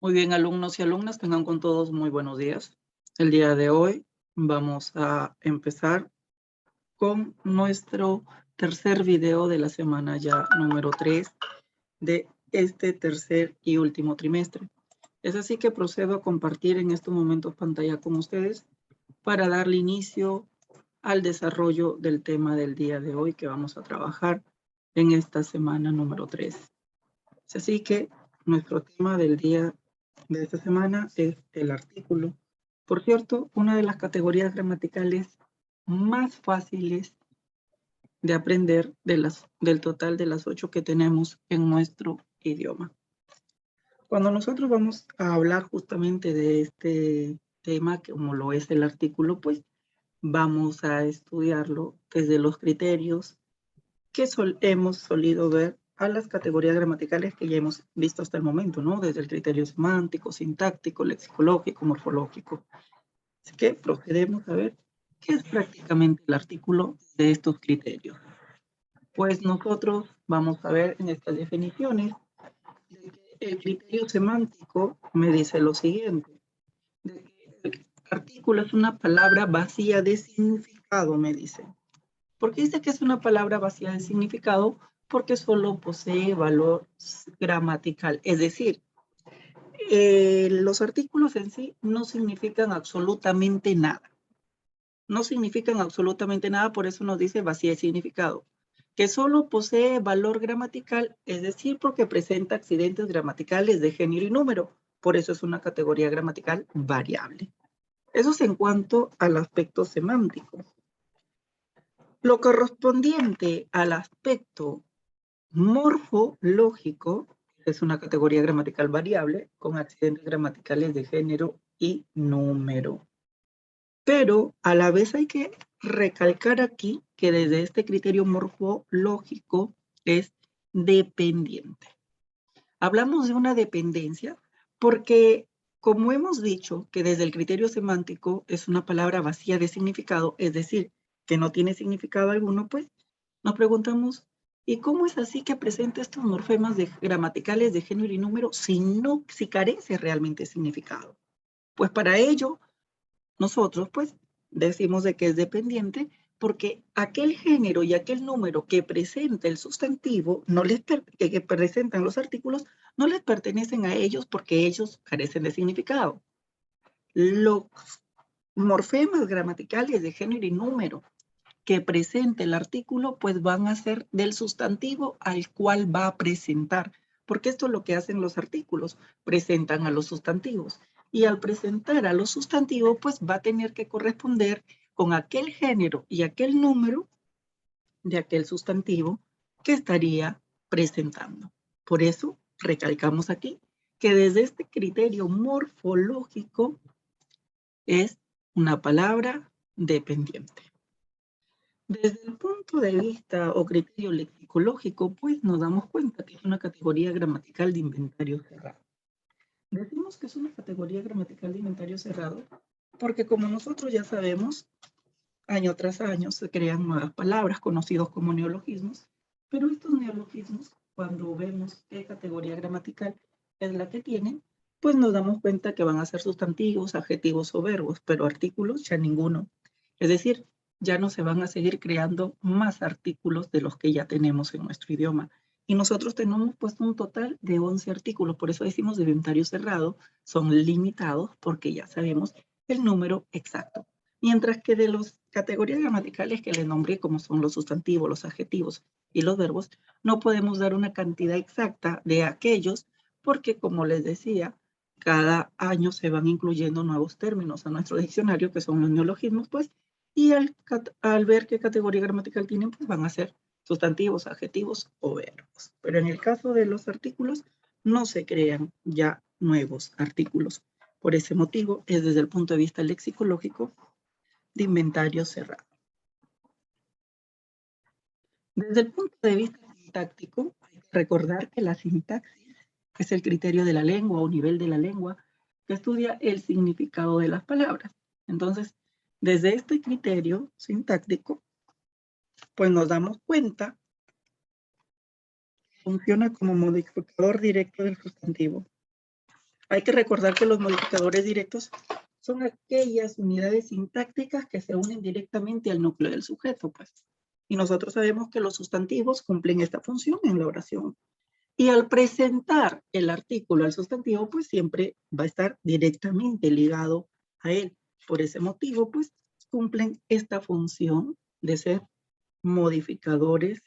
Muy bien, alumnos y alumnas, tengan con todos muy buenos días. El día de hoy vamos a empezar con nuestro tercer video de la semana ya número 3 de este tercer y último trimestre. Es así que procedo a compartir en estos momentos pantalla con ustedes para darle inicio al desarrollo del tema del día de hoy que vamos a trabajar en esta semana número 3. Es así que nuestro tema del día de esta semana es el artículo. Por cierto, una de las categorías gramaticales más fáciles de aprender del total de las 8 que tenemos en nuestro idioma. Cuando nosotros vamos a hablar justamente de este tema, como lo es el artículo, pues vamos a estudiarlo desde los criterios que hemos solido ver a las categorías gramaticales que ya hemos visto hasta el momento, ¿no? Desde el criterio semántico, sintáctico, lexicológico, morfológico. Así que procedemos a ver qué es prácticamente el artículo de estos criterios. Pues nosotros vamos a ver en estas definiciones de que el criterio semántico me dice lo siguiente, de que el artículo es una palabra vacía de significado, me dice. ¿Por qué dice que es una palabra vacía de significado? Porque solo posee valor gramatical. Es decir, los artículos en sí no significan absolutamente nada. No significan absolutamente nada, por eso nos dice vacía de significado. Que solo posee valor gramatical, es decir, porque presenta accidentes gramaticales de género y número. Por eso es una categoría gramatical variable. Eso es en cuanto al aspecto semántico. Lo correspondiente al aspecto morfológico es una categoría gramatical variable con accidentes gramaticales de género y número. Pero a la vez hay que recalcar aquí que desde este criterio morfológico es dependiente. Hablamos de una dependencia porque, como hemos dicho, que desde el criterio semántico es una palabra vacía de significado, es decir, que no tiene significado alguno, pues nos preguntamos, ¿y cómo es así que presenta estos morfemas gramaticales de género y número si carece realmente de significado? Pues para ello, nosotros pues decimos de que es dependiente porque aquel género y aquel número que presenta el sustantivo, que presentan los artículos, no les pertenecen a ellos porque ellos carecen de significado. Los morfemas gramaticales de género y número que presente el artículo, pues van a ser del sustantivo al cual va a presentar, porque esto es lo que hacen los artículos, presentan a los sustantivos. Y al presentar a los sustantivos, pues va a tener que corresponder con aquel género y aquel número de aquel sustantivo que estaría presentando. Por eso recalcamos aquí que desde este criterio morfológico es una palabra dependiente. Desde el punto de vista o criterio lexicológico, pues nos damos cuenta que es una categoría gramatical de inventario cerrado. Decimos que es una categoría gramatical de inventario cerrado porque, como nosotros ya sabemos, año tras año se crean nuevas palabras conocidos como neologismos, pero estos neologismos, cuando vemos qué categoría gramatical es la que tienen, pues nos damos cuenta que van a ser sustantivos, adjetivos o verbos, pero artículos ya ninguno. Es decir, ya no se van a seguir creando más artículos de los que ya tenemos en nuestro idioma. Y nosotros tenemos pues un total de 11 artículos, por eso decimos de inventario cerrado, son limitados porque ya sabemos el número exacto. Mientras que de las categorías gramaticales que les nombré, como son los sustantivos, los adjetivos y los verbos, no podemos dar una cantidad exacta de aquellos porque, como les decía, cada año se van incluyendo nuevos términos a nuestro diccionario, que son los neologismos, pues, y al ver qué categoría gramatical tienen, pues van a ser sustantivos, adjetivos o verbos. Pero en el caso de los artículos, no se crean ya nuevos artículos. Por ese motivo, es desde el punto de vista lexicológico de inventario cerrado. Desde el punto de vista sintáctico, hay que recordar que la sintaxis es el criterio de la lengua o nivel de la lengua que estudia el significado de las palabras. Entonces, desde este criterio sintáctico, pues nos damos cuenta que funciona como modificador directo del sustantivo. Hay que recordar que los modificadores directos son aquellas unidades sintácticas que se unen directamente al núcleo del sujeto, pues. Y nosotros sabemos que los sustantivos cumplen esta función en la oración. Y al presentar el artículo al sustantivo, pues siempre va a estar directamente ligado a él. Por ese motivo, pues cumplen esta función de ser modificadores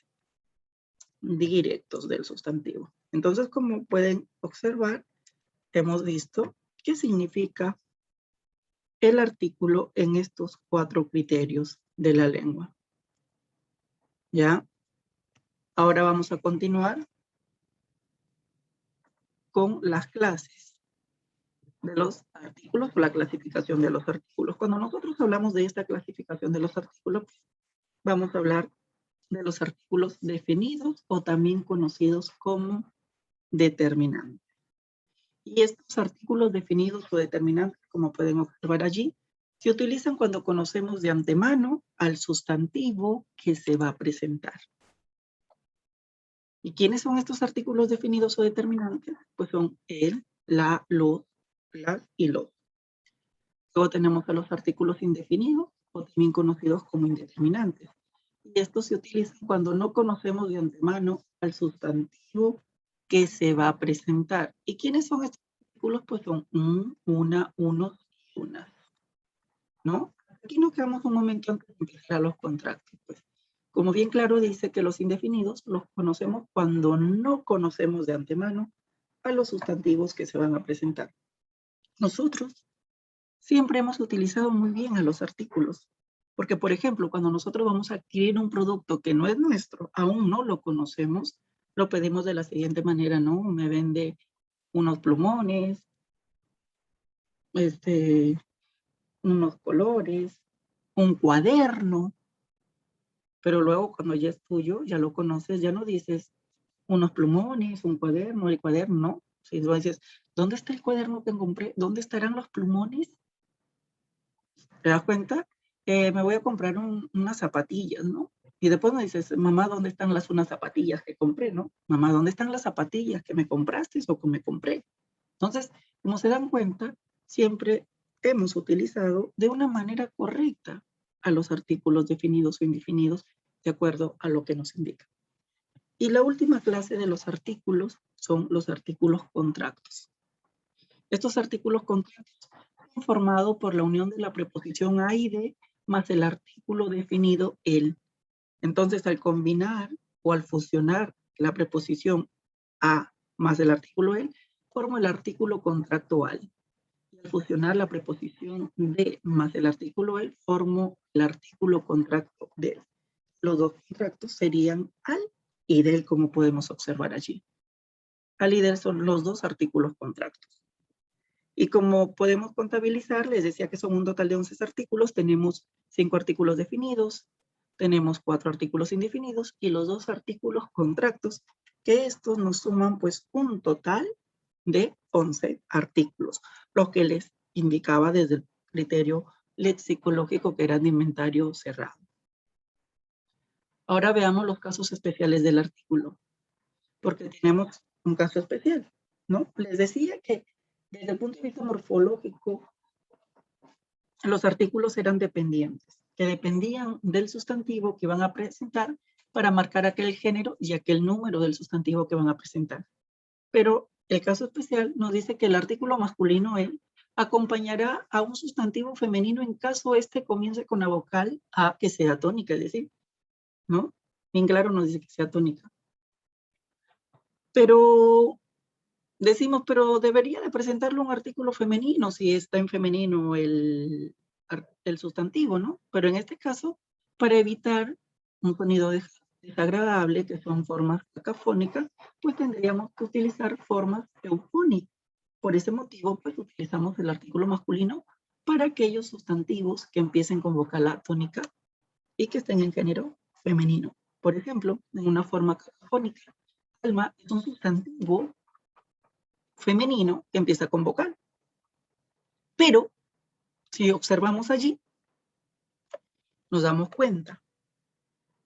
directos del sustantivo. Entonces, como pueden observar, hemos visto qué significa el artículo en estos 4 criterios de la lengua. ¿Ya? Ahora vamos a continuar con las clases de los artículos o la clasificación de los artículos. Cuando nosotros hablamos de esta clasificación de los artículos, vamos a hablar de los artículos definidos o también conocidos como determinantes. Y estos artículos definidos o determinantes, como pueden observar allí, se utilizan cuando conocemos de antemano al sustantivo que se va a presentar. ¿Y quiénes son estos artículos definidos o determinantes? Pues son el, la, los, las y los. Luego tenemos a los artículos indefinidos o también conocidos como indeterminantes. Y estos se utilizan cuando no conocemos de antemano al sustantivo que se va a presentar. ¿Y quiénes son estos artículos? Pues son un, una, unos y unas, ¿no? Aquí nos quedamos un momento antes de empezar a los contractos. Pues, como bien claro dice que los indefinidos los conocemos cuando no conocemos de antemano a los sustantivos que se van a presentar. Nosotros siempre hemos utilizado muy bien a los artículos, porque por ejemplo, cuando nosotros vamos a adquirir un producto que no es nuestro, aún no lo conocemos, lo pedimos de la siguiente manera, ¿no? Me vende unos plumones, unos colores, un cuaderno, pero luego cuando ya es tuyo, ya lo conoces, ya no dices unos plumones, un cuaderno, el cuaderno, ¿no? Si tú dices, ¿dónde está el cuaderno que compré? ¿Dónde estarán los plumones? ¿Te das cuenta? Me voy a comprar unas zapatillas, ¿no? Y después me dices, mamá, ¿dónde están unas zapatillas que compré, no? Mamá, ¿dónde están las zapatillas que me compraste o que me compré? Entonces, como se dan cuenta, siempre hemos utilizado de una manera correcta a los artículos definidos o indefinidos de acuerdo a lo que nos indica. Y la última clase de los artículos son los artículos contractos. Estos artículos contractos son formados por la unión de la preposición a y de más el artículo definido el. Entonces, al combinar o al fusionar la preposición a más el artículo el, forma el artículo contracto al. Y al fusionar la preposición de más el artículo el, formo el artículo contracto del. Los dos contractos serían al y del, como podemos observar allí. Al y del son los dos artículos contractos. Y como podemos contabilizar, les decía que son un total de 11 artículos, tenemos 5 artículos definidos, tenemos 4 artículos indefinidos y los 2 artículos contractos, que estos nos suman pues un total de 11 artículos, lo que les indicaba desde el criterio lexicológico que era de inventario cerrado. Ahora veamos los casos especiales del artículo, porque tenemos un caso especial, ¿no? Les decía que desde el punto de vista morfológico, los artículos eran dependientes, que dependían del sustantivo que van a presentar para marcar aquel género y aquel número del sustantivo que van a presentar. Pero el caso especial nos dice que el artículo masculino él acompañará a un sustantivo femenino en caso este comience con la vocal A que sea tónica, es decir, ¿no? Bien claro nos dice que sea tónica. Pero decimos, pero debería de presentarlo un artículo femenino si está en femenino el sustantivo, ¿no? Pero en este caso, para evitar un sonido desagradable, que son formas cacafónicas, pues tendríamos que utilizar formas eufónicas. Por ese motivo, pues utilizamos el artículo masculino para aquellos sustantivos que empiecen con vocal tónica y que estén en género femenino. Por ejemplo, en una forma cacafónica, alma es un sustantivo femenino que empieza con vocal. Pero, si observamos allí, nos damos cuenta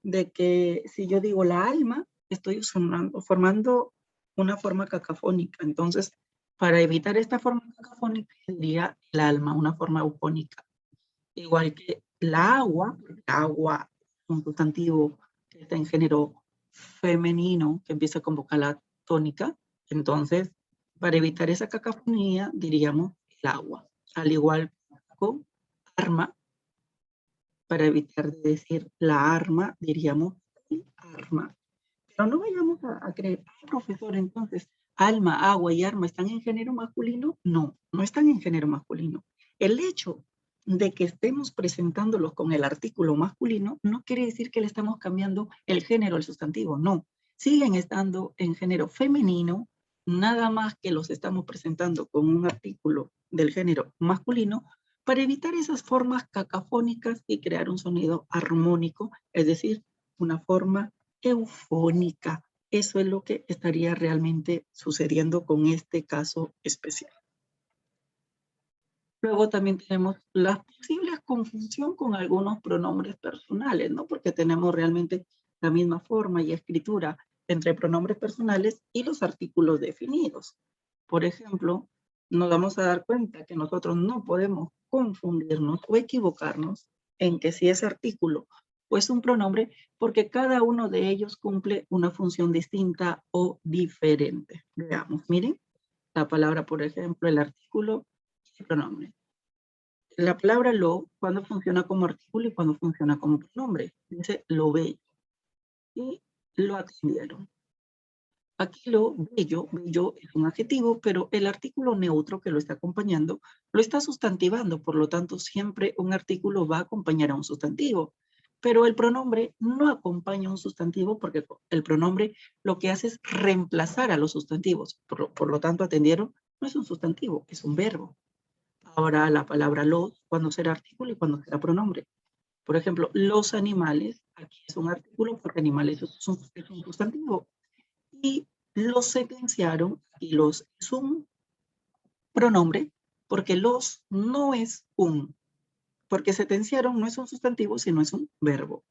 de que si yo digo la alma, estoy formando una forma cacafónica. Entonces, Para evitar esta forma cacafónica, diría el alma, una forma eufónica. Igual que el agua es un sustantivo que está en género femenino, que empieza con vocal tónica. Entonces, para evitar esa cacofonía, diríamos el agua. Al igual con arma, para evitar de decir la arma, diríamos el arma. Pero no vayamos a creer, profesor, entonces, alma, agua y arma están en género masculino. No, no están en género masculino. El hecho de que estemos presentándolos con el artículo masculino no quiere decir que le estamos cambiando el género al sustantivo, no. Siguen estando en género femenino, nada más que los estamos presentando con un artículo del género masculino para evitar esas formas cacafónicas y crear un sonido armónico, es decir, una forma eufónica. Eso es lo que estaría realmente sucediendo con este caso especial. Luego también tenemos la posible confusión con algunos pronombres personales, ¿no? Porque tenemos realmente la misma forma y escritura entre pronombres personales y los artículos definidos. Por ejemplo, nos vamos a dar cuenta que nosotros no podemos confundirnos o equivocarnos en que si es artículo o es un pronombre, porque cada uno de ellos cumple una función distinta o diferente. Veamos, miren, la palabra, por ejemplo, el artículo y el pronombre. La palabra lo, cuando funciona como artículo y cuando funciona como pronombre. Dice lo bello. Y lo atendieron. Aquí lo bello es un adjetivo, pero el artículo neutro que lo está acompañando lo está sustantivando, por lo tanto siempre un artículo va a acompañar a un sustantivo. Pero el pronombre no acompaña a un sustantivo porque el pronombre lo que hace es reemplazar a los sustantivos. Por lo tanto, atendieron no es un sustantivo, es un verbo. Ahora la palabra los, cuando será artículo y cuando será pronombre. Por ejemplo, los animales, aquí es un artículo porque animales es un sustantivo. Y los sentenciaron, y los es un pronombre, porque los no es un, porque sentenciaron no es un sustantivo, sino es un verbo.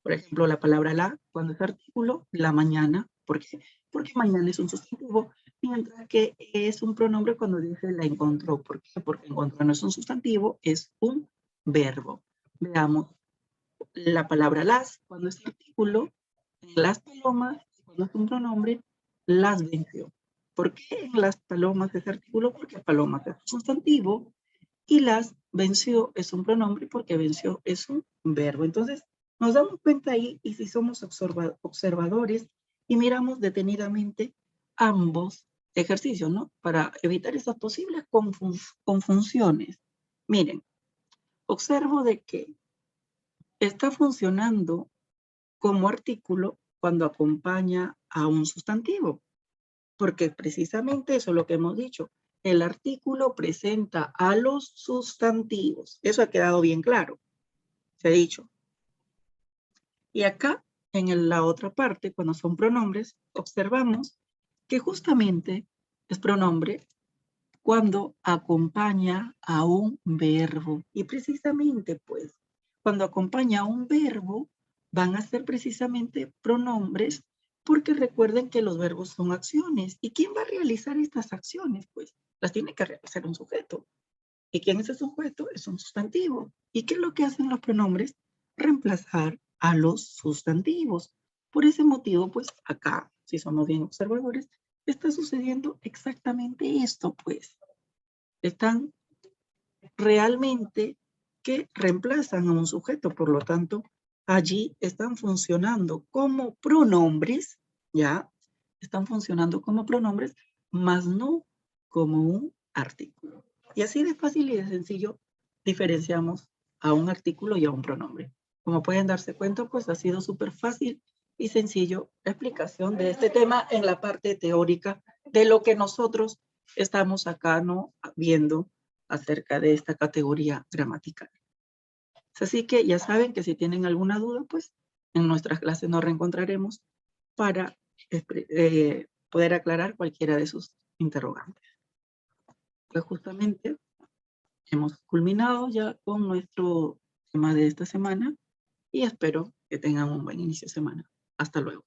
Por ejemplo, la palabra la, cuando es artículo, la mañana, ¿por qué? Porque mañana es un sustantivo, mientras que es un pronombre cuando dice la encontró. ¿Por qué? Porque encontró no es un sustantivo, es un verbo. Veamos, la palabra las, cuando es artículo, las palomas, cuando es un pronombre, las venció. ¿Por qué en las palomas es artículo? Porque palomas es un sustantivo y las venció es un pronombre porque venció es un verbo. Entonces, nos damos cuenta ahí y si somos observadores y miramos detenidamente ambos ejercicios, ¿no? Para evitar esas posibles confusiones. Miren, observo de que está funcionando como artículo cuando acompaña a un sustantivo, porque precisamente eso es lo que hemos dicho. El artículo presenta a los sustantivos. Eso ha quedado bien claro, se ha dicho. Y acá, en la otra parte, cuando son pronombres, observamos que justamente es pronombre cuando acompaña a un verbo. Y precisamente, pues, cuando acompaña a un verbo, van a ser precisamente pronombres, porque recuerden que los verbos son acciones. ¿Y quién va a realizar estas acciones? Pues, las tiene que realizar un sujeto. ¿Y quién es ese sujeto? Es un sustantivo. ¿Y qué es lo que hacen los pronombres? Reemplazar a los sustantivos. Por ese motivo, pues, acá, si somos bien observadores, está sucediendo exactamente esto, pues. Están realmente que reemplazan a un sujeto, por lo tanto, allí están funcionando como pronombres, ¿ya? Están funcionando como pronombres, más no como un artículo. Y así de fácil y de sencillo diferenciamos a un artículo y a un pronombre. Como pueden darse cuenta, pues ha sido súper fácil y sencillo la explicación de este tema en la parte teórica de lo que nosotros estamos acá, ¿no?, viendo acerca de esta categoría gramatical. Así que ya saben que si tienen alguna duda, pues en nuestras clases nos reencontraremos para poder aclarar cualquiera de sus interrogantes. Pues justamente hemos culminado ya con nuestro tema de esta semana y espero que tengan un buen inicio de semana. Hasta luego.